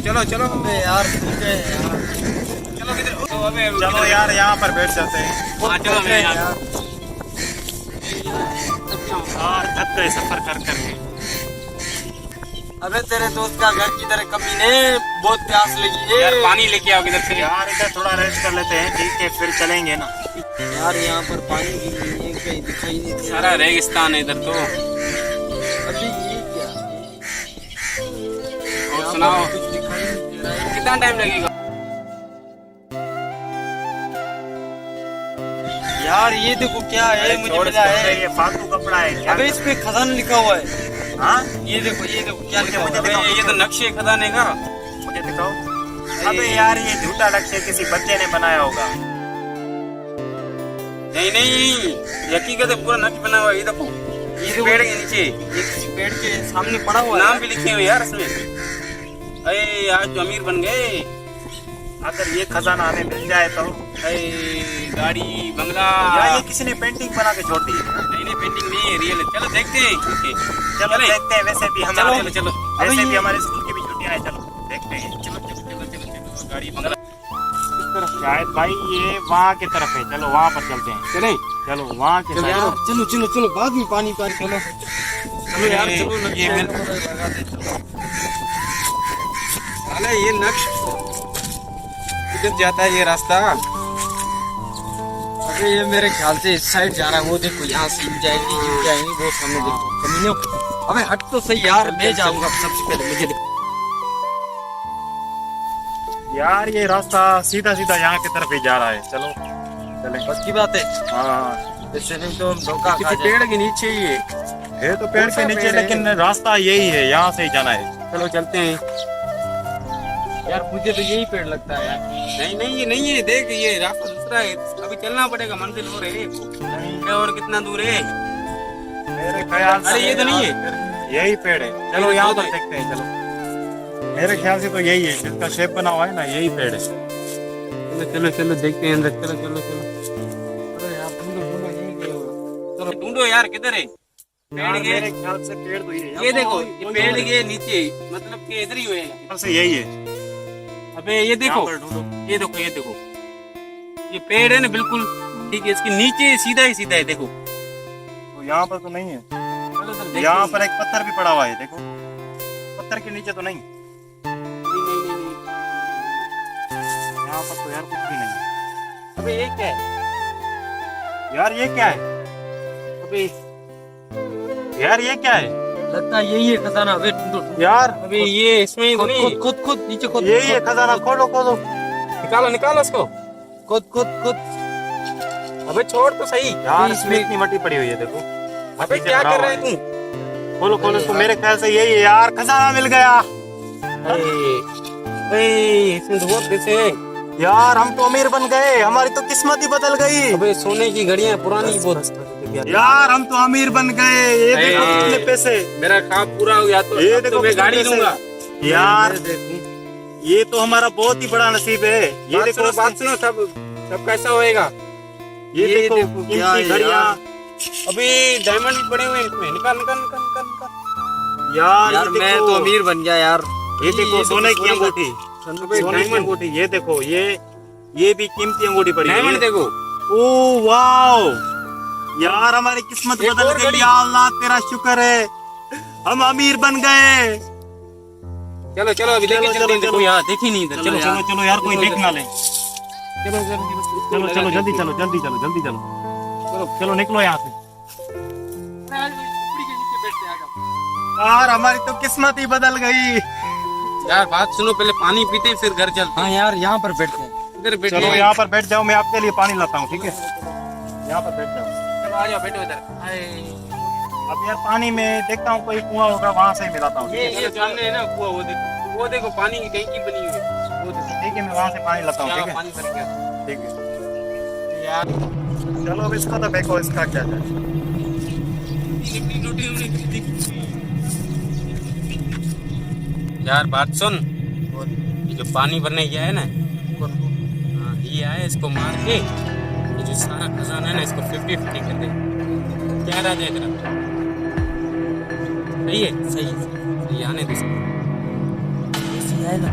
चलो चलो यार चलो किधर अबे चलो यार यहाँ पर बैठ जाते हैं। हाँ चलो मैं यहाँ यार थक गए सफर कर करके। अबे तेरे दोस्त का घर की तरह कभी ने बहुत प्यास लगी है यार पानी लेके आओ किधर से यार इधर थोड़ा रेस्ट कर लेते हैं, ठीक है फिर चलेंगे ना। यार यहाँ पर पानी भी नहीं है, कहीं दिखाई नहीं दे रहा। सारा रेगिस्तान है इधर तो। अभी ये क्या और यहाँ सुनाओ पर कुछ दिखाई नहीं दे रहा है। कितना टाइम लगेगा? यार ये देखो क्या है, मुझे छोड़ मिला दो, है। ये फालतू कपड़ा है क्या? अबे इस पे खजाना लिखा हुआ है। हाँ ये देखो क्या लिखा हुआ अबे है। ये तो नक्शे खजाने का। मुझे दिखाओ। अबे यार ये झूठा लक्ष्य किसी बच्चे ने बनाया होगा। नहीं नहीं हकीकत है, पूरा नक्श बना हुआ है। ये देखो ये इस देखो, पेड़ के नीचे ये किसी पेड़ के सामने पड़ा हुआ नाम है। भी लिखे हुए यार इसमें। अरे आज तो अमीर बन गए। अगर ये खजाना हमें मिल जाए तो। अरे गाड़ी बंगला। यार ये किसी ने पेंटिंग बना के छोड़ दी है। नहीं नहीं पेंटिंग नहीं है, रियल है। चलो देखते हैं ओके चलो चले। देखते हैं, वैसे भी चलो हमारे चलो चलो वैसे भी हमारे स्कूल की भी छुट्टियां हैं, चलो देखते हैं। चलो चलो चलो चलो चलो गाड़ी बंगला शायद भाई ये वहाँ की तरफ है, चलो वहाँ पर चलते हैं। चले। चलो वहाँ के चलो साइड। यार चलो चलो चलो बाद में पानी पार चलो चलो यार चलो ये ये मिल- अरे ये नक्श किधर जाता है ये रास्ता? अबे ये मेरे ख्याल से इस साइड जा रहा है। वो देखो यहाँ से हिल जाएंगी वो सामने देखो कमीने। अबे हट तो सही यार, मैं जाऊंगा सबसे पहले, मुझे देखो। यार ये रास्ता सीधा सीधा यहाँ की तरफ ही जा रहा है, चलो चले। बस की बात है, हाँ इससे नहीं तो हम धोखा खा किसी जाएंगे। पेड़ के नीचे ही है। है तो पेड़ के नीचे, लेकिन रास्ता यही है, यहाँ से ही जाना है। चलो चलते हैं। यार मुझे तो यही पेड़ लगता है यार। नहीं नहीं ये नहीं है, देख ये रास्ता दूसरा है। अभी चलना पड़ेगा, मंजिल और है। ये और कितना दूर है? मेरे ख्याल से अरे ये तो नहीं है। यही पेड़ है, चलो यहाँ पर देखते हैं। चलो मेरे ख्याल से तो यही है, जिसका शेप बना हुआ है ना, यही पेड़ है। चलो चलो चलो देखते हैं अंदर। चलो चलो चलो अरे यार ढूंढो ढूंढो यहीं गए होगा। चलो ढूंढो यार किधर है पेड़ यार के? मेरे ख्याल से पेड़ तो यही है। ये देखो ये पेड़ के नीचे, मतलब कि इधर ही हुए। ख्याल से यही है। अबे ये देखो, यहाँ पर ढूंढो। ये देखो ये देखो, ये पेड़ है ना बिल्कुल ठीक है, इसके नीचे सीधा ही सीधा है। देखो तो यहाँ पर तो नहीं है। चलो उधर देखते यहाँ हैं। पर एक पत्थर भी पड़ा हुआ है, देखो पत्थर के नीचे तो नहीं। नहीं नहीं नहीं नहीं। यहाँ पर तो यार कुछ भी नहीं है। अबे ये क्या है? यार ये क्या है? अबे यार ये क्या है? लगता है यही है खजाना। अबे ढूंढो ढूंढो। यार अबे ये इसमें ही तो खुद नहीं। खुद खुद खुद नीचे खुद यही है खजाना, खोलो खोलो। निकालो निकालो इसको। खुद खुद खुद। अबे छोड़ तो सही। यार इसमें इतनी मट्टी पड़ी हुई है, देखो अबे मट्टी से क्या भरा कर हुआ रहा है तू? खोलो खोलो इसको, मेरे ख्याल से यही है यार, खजाना मिल गया। अरे इसमें तो बहुत पैसे है। यार हम तो अमीर बन गए, हमारी तो किस्मत ही बदल गई। अबे सोने की घड़ियां पुरानी बहुत। यार हम तो अमीर बन गए, ये देखो अरे। कितने पैसे। मेरा ख्वाब पूरा हो गया तो ये अब देखो तो मैं कितने गाड़ी पैसे। लूंगा यार ये तो हमारा बहुत ही बड़ा नसीब है। ये देखो बात सुनो सब सब कैसा होएगा? ये देखो क्या कीमती है घड़ियां। यार? अभी डायमंड भी पड़े हुए हैं इसमें। निकाल निकाल निकाल निकाल निकाल। यार यार ये मैं देखो, तो अमीर बन गया यार। ये देखो ये सोने तो की सोने का- अंगूठी, अबे सोने की डायमंड अंगूठी। ये देखो ये भी कीमती अंगूठी पड़ी है। डायमंड देखो। ओ वाओ, यार हमारी किस्मत एक बदल और गई। घड़ी। या अल्लाह तेरा शुक्र है, हम अमीर बन गए। चलो चलो अभी देखे चलो, चलते हैं। चलो, देखो यहाँ देखी नहीं इधर। चलो चलो चलो चलो यार, कोई चलो, देख ना ले। चलो चलो चलो जल्दी चलो जल्दी चलो जल्दी चलो चलो निकलो यहाँ से। यार हमारी तो किस्मत ही बदल गई। यार बात सुनो, पहले पानी पीते हैं, फिर घर चलते हाँ यार यहाँ पर बैठते हैं। हैं। इधर बैठे चलो हैं। यहाँ पर बैठ जाओ, मैं आपके लिए पानी लाता हूँ, ठीक है? यहाँ पर बैठ जाओ। चलो आ जाओ बैठो इधर। अब यार पानी में देखता हूँ कोई कुआं होगा, वहां से ही मिलाता हूँ। ये सामने है ना कुआं, वो देखो पानी की टंकी बनी हुई है। वो देखो ठीक है, मैं वहां से पानी लाता हूँ, यहाँ ठीक है? पानी भर गया ठीक है यार। चलो अब इसका तो देखो, इसका क्या है। यार बात सुन, ये जो पानी भरने गया है ना, हाँ ये आया, इसको मार के ये जो सारा खजाना है ना, इसको 50-50 कर दे। क्या राजा है तेरा? सही है? सही है। ये आने दो। सही है ना।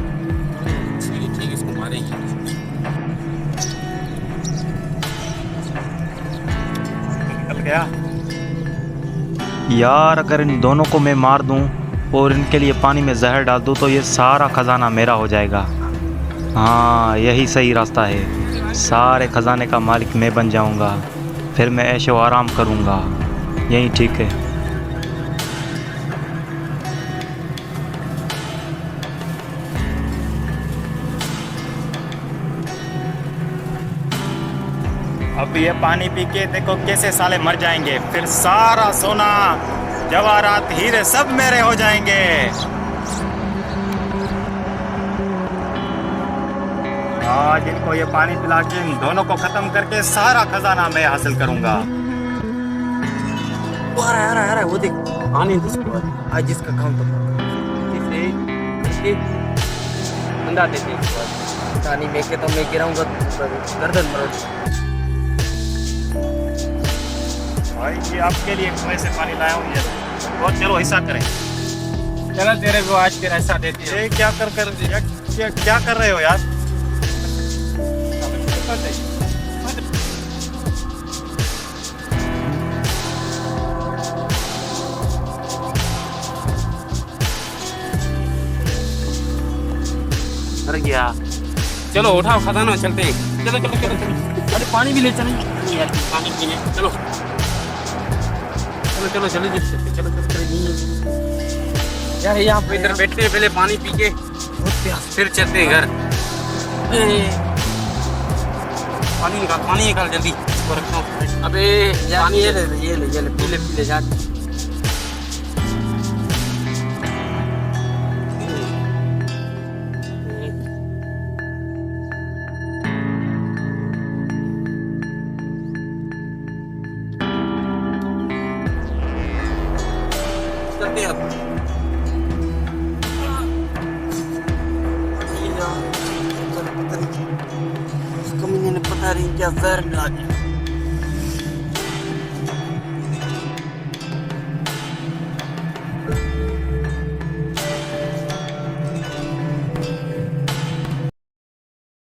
क्या? यार अगर इन दोनों को मैं मार दूं और इनके लिए पानी में जहर डाल दूं तो ये सारा ख़जाना मेरा हो जाएगा। हाँ यही सही रास्ता है, सारे ख़जाने का मालिक मैं बन जाऊंगा, फिर मैं ऐशो आराम करूंगा, यही ठीक है। अब ये पानी पी के देखो कैसे साले मर जाएंगे, फिर सारा सोना जवाहरात हीरे सब मेरे हो जाएंगे। आज इनको ये पानी पिला के इन दोनों को खत्म करके सारा खजाना मैं हासिल करूंगा। वो आ रहा है वो देख, पानी जिसको आज जिसका काम तो अंडा देते हैं इसको आज। पानी में के तो मैं गिराऊंगा गर्दन मरोड़। भाई ये आपके लिए कुएं से पानी लाया हूँ, ये और चलो हिस्सा करें। चलो तेरे को आज फिर ऐसा देते हैं। ये क्या क्या कर रहे हो यार? मर गया। चलो उठाओ खजाना, चलते हैं। चलो चलो चलो चलो, अरे पानी भी ले चलेंगे यार, पानी पीने। चलो चलो चलो चलो चलो चलो चलो यार, यहाँ पे इधर बैठते हैं, पहले पानी पी के फिर चलते हैं घर। पानी निकाल जल्दी, इसको रखता हूँ। अबे पानी ये ले पी ले जा। चलते हैं अब। कमीने ने पता नहीं क्या जहर मिला दिया।